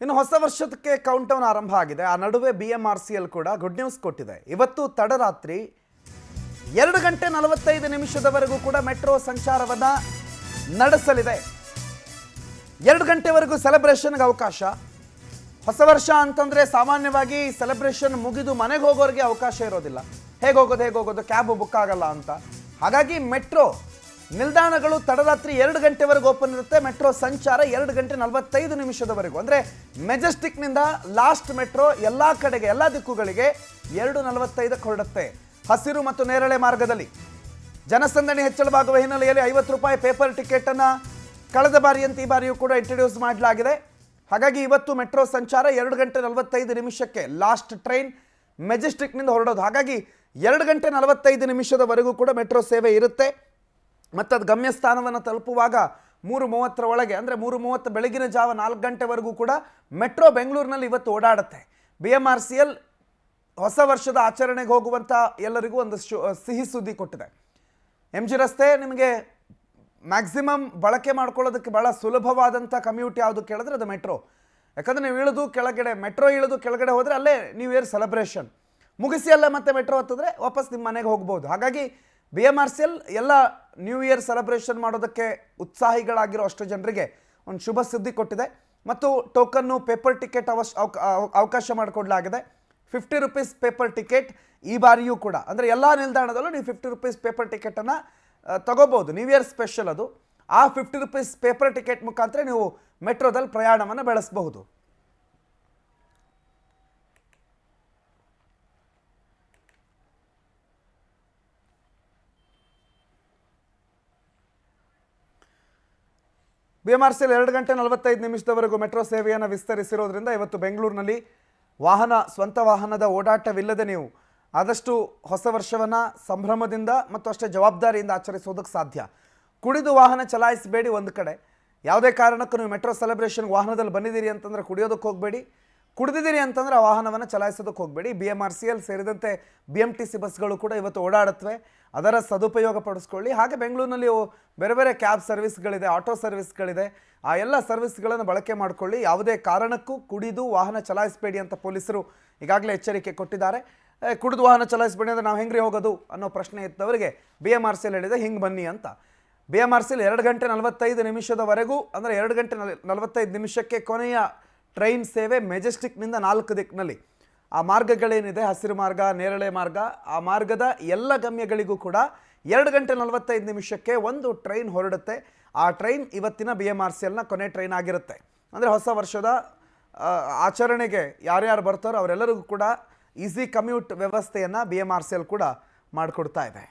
ಇನ್ನು ಹೊಸ ವರ್ಷಕ್ಕೆ ಕೌಂಟ್ ಡೌನ್ ಆರಂಭ ಆಗಿದೆ. ಆ ನಡುವೆ BMRCL ಕೂಡ ಗುಡ್ ನ್ಯೂಸ್ ಕೊಟ್ಟಿದೆ. ಇವತ್ತು ತಡರಾತ್ರಿ 2 ಗಂಟೆ 45 ನಿಮಿಷದವರೆಗೂ ಕೂಡ ಮೆಟ್ರೋ ಸಂಚಾರವನ್ನು ನಡೆಸಲಿದೆ. 2 ಗಂಟೆವರೆಗೂ ಸೆಲೆಬ್ರೇಷನ್ಗೆ ಅವಕಾಶ. ಹೊಸ ವರ್ಷ ಅಂತಂದರೆ ಸಾಮಾನ್ಯವಾಗಿ ಸೆಲೆಬ್ರೇಷನ್ ಮುಗಿದು ಮನೆಗೆ ಹೋಗೋರಿಗೆ ಅವಕಾಶ ಇರೋದಿಲ್ಲ. ಹೇಗೆ ಹೋಗೋದು ಕ್ಯಾಬ್ ಬುಕ್ ಆಗಲ್ಲ ಅಂತ. ಹಾಗಾಗಿ ಮೆಟ್ರೋ ನಿಲ್ದಾಣಗಳು ತಡರಾತ್ರಿ 2 ಗಂಟೆವರೆಗೂ ಓಪನ್ ಇರುತ್ತೆ. ಮೆಟ್ರೋ ಸಂಚಾರ 2 ಗಂಟೆ 45 ನಿಮಿಷದವರೆಗೂ, ಅಂದರೆ ಮೆಜೆಸ್ಟಿಕ್ನಿಂದ ಲಾಸ್ಟ್ ಮೆಟ್ರೋ ಎಲ್ಲ ಕಡೆಗೆ ಎಲ್ಲ ದಿಕ್ಕುಗಳಿಗೆ 2:45ಕ್ಕೆ ಹೊರಡುತ್ತೆ. ಹಸಿರು ಮತ್ತು ನೇರಳೆ ಮಾರ್ಗದಲ್ಲಿ ಜನಸಂದಣಿ ಹೆಚ್ಚಳವಾಗುವ ಹಿನ್ನೆಲೆಯಲ್ಲಿ 50 ರೂಪಾಯಿ ಪೇಪರ್ ಟಿಕೆಟನ್ನು ಕಳೆದ ಬಾರಿಯಂತೆ ಈ ಬಾರಿಯೂ ಕೂಡ ಇಂಟ್ರೊಡ್ಯೂಸ್ ಮಾಡಲಾಗಿದೆ. ಹಾಗಾಗಿ ಇವತ್ತು ಮೆಟ್ರೋ ಸಂಚಾರ 2 ಗಂಟೆ 45 ನಿಮಿಷಕ್ಕೆ ಲಾಸ್ಟ್ ಟ್ರೈನ್ ಮೆಜೆಸ್ಟಿಕ್ನಿಂದ ಹೊರಡೋದು. ಹಾಗಾಗಿ 2 ಗಂಟೆ 45 ನಿಮಿಷದವರೆಗೂ ಕೂಡ ಮೆಟ್ರೋ ಸೇವೆ ಇರುತ್ತೆ. ಮತ್ತು ಅದು ಗಮ್ಯಸ್ಥಾನವನ್ನು ತಲುಪುವಾಗ 3:30 ಒಳಗೆ, ಅಂದರೆ 3:30 ಬೆಳಗಿನ ಜಾವ 4 ಗಂಟೆವರೆಗೂ ಕೂಡ ಮೆಟ್ರೋ ಬೆಂಗಳೂರಿನಲ್ಲಿ ಇವತ್ತು ಓಡಾಡುತ್ತೆ. BMRCL ಹೊಸ ವರ್ಷದ ಆಚರಣೆಗೆ ಹೋಗುವಂಥ ಎಲ್ಲರಿಗೂ ಒಂದು ಸಿಹಿ ಸುದ್ದಿ ಕೊಟ್ಟಿದೆ. MG ರಸ್ತೆ ನಿಮಗೆ ಮ್ಯಾಕ್ಸಿಮಮ್ ಬಳಕೆ ಮಾಡ್ಕೊಳ್ಳೋದಕ್ಕೆ ಭಾಳ ಸುಲಭವಾದಂಥ ಕಮ್ಯೂಟ್ ಯಾವುದು ಕೇಳಿದ್ರೆ ಅದು ಮೆಟ್ರೋ. ಯಾಕಂದರೆ ನೀವು ಇಳಿದು ಕೆಳಗಡೆ ಮೆಟ್ರೋ ಇಳಿದು ಕೆಳಗಡೆ ಹೋದರೆ ಅಲ್ಲೇ ನ್ಯೂ ಇಯರ್ ಸೆಲೆಬ್ರೇಷನ್ ಮುಗಿಸಿ ಅಲ್ಲೇ ಮತ್ತೆ ಮೆಟ್ರೋ ಹತ್ತಿದ್ರೆ ವಾಪಸ್ ನಿಮ್ಮ ಮನೆಗೆ ಹೋಗ್ಬೋದು. ಹಾಗಾಗಿ BMRCL ಎಲ್ಲ ನ್ಯೂ ಇಯರ್ ಸೆಲೆಬ್ರೇಷನ್ ಮಾಡೋದಕ್ಕೆ ಉತ್ಸಾಹಿಗಳಾಗಿರೋ ಅಷ್ಟು ಜನರಿಗೆ ಒಂದು ಶುಭ ಸುದ್ದಿ ಕೊಟ್ಟಿದೆ. ಮತ್ತು ಟೋಕನ್ನು ಪೇಪರ್ ಟಿಕೆಟ್ ಅವಕಾಶ ಮಾಡಿಕೊಡಲಾಗಿದೆ. 50 ರೂಪೀಸ್ ಪೇಪರ್ ಟಿಕೆಟ್ ಈ ಬಾರಿಯೂ ಕೂಡ, ಅಂದರೆ ಎಲ್ಲ ನಿಲ್ದಾಣದಲ್ಲೂ ನೀವು 50 ರೂಪೀಸ್ ಪೇಪರ್ ಟಿಕೆಟನ್ನು ತಗೋಬೋದು. ನ್ಯೂ ಇಯರ್ ಸ್ಪೆಷಲ್ ಅದು. ಆ 50 ರೂಪೀಸ್ ಪೇಪರ್ ಟಿಕೆಟ್ ಮುಖಾಂತರ ನೀವು ಮೆಟ್ರೋದಲ್ಲಿ ಪ್ರಯಾಣವನ್ನು ಬೆಳೆಸಬಹುದು. BMRCL 2 ಗಂಟೆ 45 ನಿಮಿಷದವರೆಗೂ ಮೆಟ್ರೋ ಸೇವೆಯನ್ನು ವಿಸ್ತರಿಸಿರೋದ್ರಿಂದ ಇವತ್ತು ಬೆಂಗಳೂರಿನಲ್ಲಿ ಸ್ವಂತ ವಾಹನದ ಓಡಾಟವಿಲ್ಲದೆ ನೀವು ಆದಷ್ಟು ಹೊಸ ವರ್ಷವನ್ನು ಸಂಭ್ರಮದಿಂದ ಮತ್ತು ಅಷ್ಟೇ ಜವಾಬ್ದಾರಿಯಿಂದ ಆಚರಿಸೋದಕ್ಕೆ ಸಾಧ್ಯ. ಕುಡಿದು ವಾಹನ ಚಲಾಯಿಸಬೇಡಿ. ಒಂದು ಕಡೆ ಯಾವುದೇ ಕಾರಣಕ್ಕೂ ನೀವು ಮೆಟ್ರೋ ಸೆಲೆಬ್ರೇಷನ್ಗೆ ವಾಹನದಲ್ಲಿ ಬಂದಿದ್ದೀರಿ ಅಂತಂದರೆ ಕುಡಿಯೋದಕ್ಕೆ ಹೋಗಬೇಡಿ. ಕುಡಿದಿದ್ದೀರಿ ಅಂತಂದರೆ ಆ ವಾಹನವನ್ನು ಚಲಾಯಿಸೋದಕ್ಕೆ ಹೋಗಬೇಡಿ. BMRCL ಸೇರಿದಂತೆ BMTC ಬಸ್ಗಳು ಕೂಡ ಇವತ್ತು ಓಡಾಡುತ್ತವೆ. ಅದರ ಸದುಪಯೋಗ ಪಡಿಸ್ಕೊಳ್ಳಿ. ಹಾಗೆ ಬೆಂಗಳೂರಿನಲ್ಲಿ ಬೇರೆ ಬೇರೆ ಕ್ಯಾಬ್ ಸರ್ವಿಸ್ಗಳಿದೆ, ಆಟೋ ಸರ್ವಿಸ್ಗಳಿದೆ. ಆ ಎಲ್ಲ ಸರ್ವಿಸ್ಗಳನ್ನು ಬಳಕೆ ಮಾಡಿಕೊಳ್ಳಿ. ಯಾವುದೇ ಕಾರಣಕ್ಕೂ ಕುಡಿದು ವಾಹನ ಚಲಾಯಿಸಬೇಡಿ ಅಂತ ಪೊಲೀಸರು ಈಗಾಗಲೇ ಎಚ್ಚರಿಕೆ ಕೊಟ್ಟಿದ್ದಾರೆ. ಕುಡಿದು ವಾಹನ ಚಲಾಯಿಸಬೇಡಿ ಅಂದರೆ ನಾವು ಹೆಂಗ್ರಿ ಹೋಗೋದು ಅನ್ನೋ ಪ್ರಶ್ನೆ ಇದ್ದವರಿಗೆ BMRCL ಹೇಳಿದೆ ಹಿಂಗೆ ಬನ್ನಿ ಅಂತ. BMRCL 2 ಗಂಟೆ 45 ನಿಮಿಷದವರೆಗೂ, ಅಂದರೆ 2 ಗಂಟೆ 45 ನಿಮಿಷಕ್ಕೆ ಕೊನೆಯ ಟ್ರೈನ್ ಸೇವೆ ಮೆಜೆಸ್ಟಿಕ್ನಿಂದ 4 ದಿಕ್ಕಿನಲ್ಲಿ ಆ ಮಾರ್ಗಗಳೇನಿದೆ, ಹಸಿರು ಮಾರ್ಗ, ನೇರಳೆ ಮಾರ್ಗ, ಆ ಮಾರ್ಗದ ಎಲ್ಲ ಗಮ್ಯಗಳಿಗೂ ಕೂಡ 2 ಗಂಟೆ 45 ನಿಮಿಷಕ್ಕೆ ಒಂದು ಟ್ರೈನ್ ಹೊರಡುತ್ತೆ. ಆ ಟ್ರೈನ್ ಇವತ್ತಿನ BMRCLನ ಕೊನೆ ಟ್ರೈನ್ ಆಗಿರುತ್ತೆ. ಅಂದರೆ ಹೊಸ ವರ್ಷದ ಆಚರಣೆಗೆ ಯಾರ್ಯಾರು ಬರ್ತಾರೋ ಅವರೆಲ್ಲರಿಗೂ ಕೂಡ ಈಸಿ ಕಮ್ಯೂಟ್ ವ್ಯವಸ್ಥೆಯನ್ನು BMRCL ಕೂಡ ಮಾಡಿಕೊಡ್ತಾ ಇದೆ.